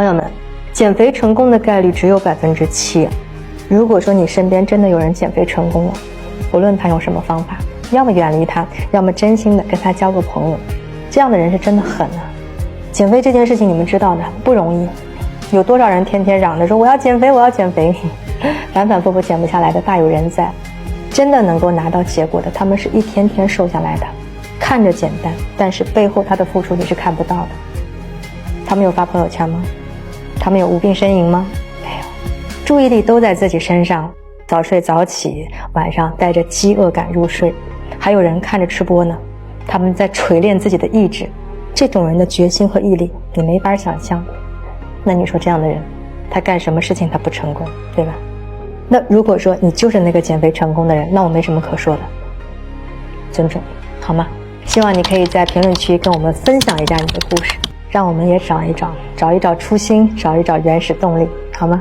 朋友们，减肥成功的概率只有7%。如果说你身边真的有人减肥成功了，无论他用什么方法，要么远离他，要么真心的跟他交个朋友，这样的人是真的狠啊！减肥这件事情你们知道的，不容易。有多少人天天嚷着说我要减肥，我要减肥，反反复复减不下来的大有人在。真的能够拿到结果的，他们是一天天瘦下来的，看着简单，但是背后他的付出你是看不到的。他们有发朋友圈吗？他们有无病呻吟吗？没有，注意力都在自己身上，早睡早起，晚上带着饥饿感入睡。还有人看着吃播呢，他们在锤炼自己的意志。这种人的决心和毅力你没法想象。那你说这样的人，他干什么事情他不成功，对吧？那如果说你就是那个减肥成功的人，那我没什么可说的，尊重你，好吗？希望你可以在评论区跟我们分享一下你的故事，让我们也找一找初心，找一找原始动力，好吗？